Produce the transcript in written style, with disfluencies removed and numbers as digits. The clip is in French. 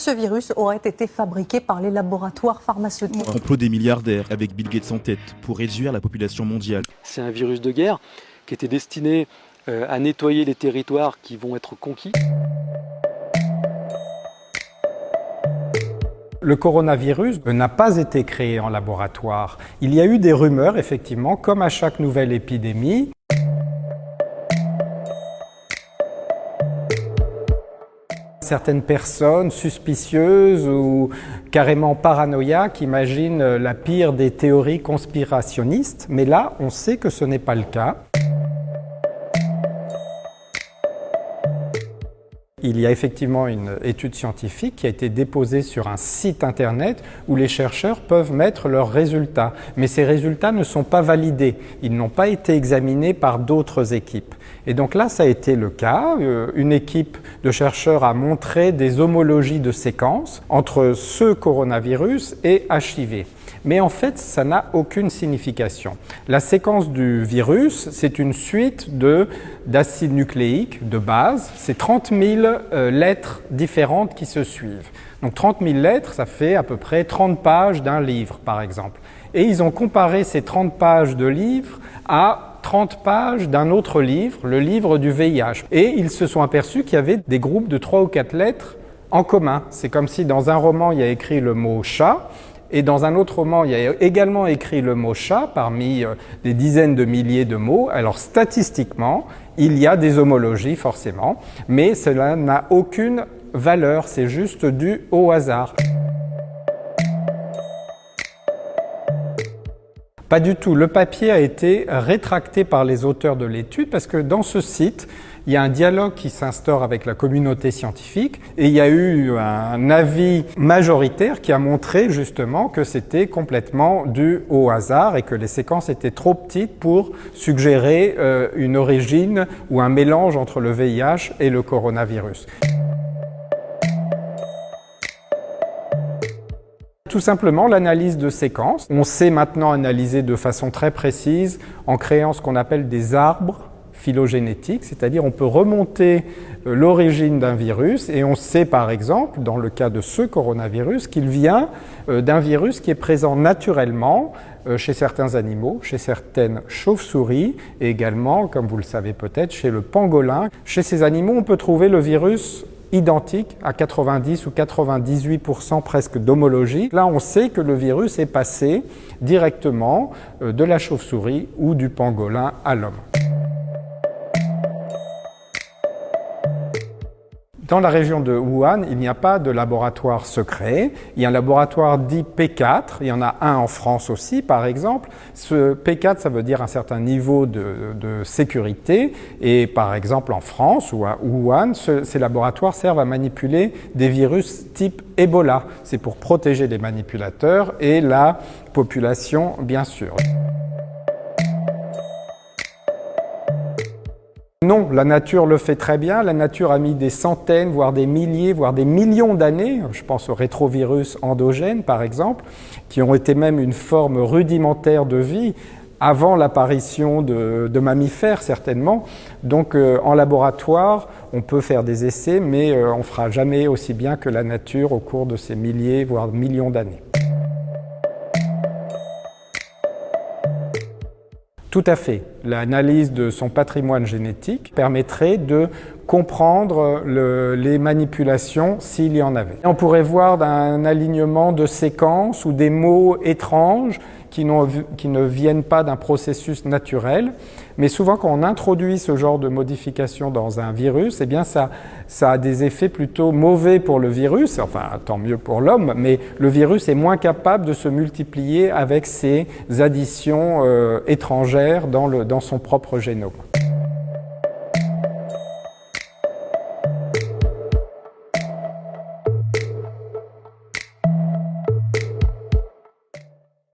Ce virus aurait été fabriqué par les laboratoires pharmaceutiques. Complot des milliardaires avec Bill Gates en tête pour réduire la population mondiale. C'est un virus de guerre qui était destiné à nettoyer les territoires qui vont être conquis. Le coronavirus n'a pas été créé en laboratoire. Il y a eu des rumeurs, effectivement, comme à chaque nouvelle épidémie. Certaines personnes suspicieuses ou carrément paranoïaques imaginent la pire des théories conspirationnistes, mais là, on sait que ce n'est pas le cas. Il y a effectivement une étude scientifique qui a été déposée sur un site internet où les chercheurs peuvent mettre leurs résultats. Mais ces résultats ne sont pas validés. Ils n'ont pas été examinés par d'autres équipes. Et donc là, ça a été le cas. Une équipe de chercheurs a montré des homologies de séquences entre ce coronavirus et HIV. Mais en fait, ça n'a aucune signification. La séquence du virus, c'est une suite d'acides nucléiques de base. C'est 30 000 lettres différentes qui se suivent. Donc 30 000 lettres, ça fait à peu près 30 pages d'un livre, par exemple. Et ils ont comparé ces 30 pages de livre à 30 pages d'un autre livre, le livre du VIH. Et ils se sont aperçus qu'il y avait des groupes de 3 ou 4 lettres en commun. C'est comme si dans un roman, il y a écrit le mot « chat », et dans un autre roman, il y a également écrit le mot « chat » parmi des dizaines de milliers de mots. Alors statistiquement, il y a des homologies forcément, mais cela n'a aucune valeur, c'est juste dû au hasard. Pas du tout. Le papier a été rétracté par les auteurs de l'étude parce que dans ce site, il y a un dialogue qui s'instaure avec la communauté scientifique et il y a eu un avis majoritaire qui a montré justement que c'était complètement dû au hasard et que les séquences étaient trop petites pour suggérer une origine ou un mélange entre le VIH et le coronavirus. Tout simplement l'analyse de séquences. On sait maintenant analyser de façon très précise en créant ce qu'on appelle des arbres phylogénétiques, c'est-à-dire on peut remonter l'origine d'un virus et on sait par exemple, dans le cas de ce coronavirus, qu'il vient d'un virus qui est présent naturellement chez certains animaux, chez certaines chauves-souris et également, comme vous le savez peut-être, chez le pangolin. Chez ces animaux, on peut trouver le virus identique à 90 ou 98% presque d'homologie. Là, on sait que le virus est passé directement de la chauve-souris ou du pangolin à l'homme. Dans la région de Wuhan, il n'y a pas de laboratoire secret. Il y a un laboratoire dit P4, il y en a un en France aussi par exemple. Ce P4, ça veut dire un certain niveau de sécurité et par exemple en France ou à Wuhan, ces laboratoires servent à manipuler des virus type Ebola. C'est pour protéger les manipulateurs et la population bien sûr. Non, la nature le fait très bien. La nature a mis des centaines, voire des milliers, voire des millions d'années, je pense au rétrovirus endogène par exemple, qui ont été même une forme rudimentaire de vie avant l'apparition de mammifères certainement. Donc en laboratoire, on peut faire des essais, mais on ne fera jamais aussi bien que la nature au cours de ces milliers, voire millions d'années. Tout à fait. L'analyse de son patrimoine génétique permettrait de comprendre les manipulations s'il y en avait. On pourrait voir un alignement de séquences ou des mots étranges qui ne viennent pas d'un processus naturel. Mais souvent, quand on introduit ce genre de modification dans un virus, eh bien ça a des effets plutôt mauvais pour le virus, enfin tant mieux pour l'homme, mais le virus est moins capable de se multiplier avec ces additions étrangères dans son propre génome.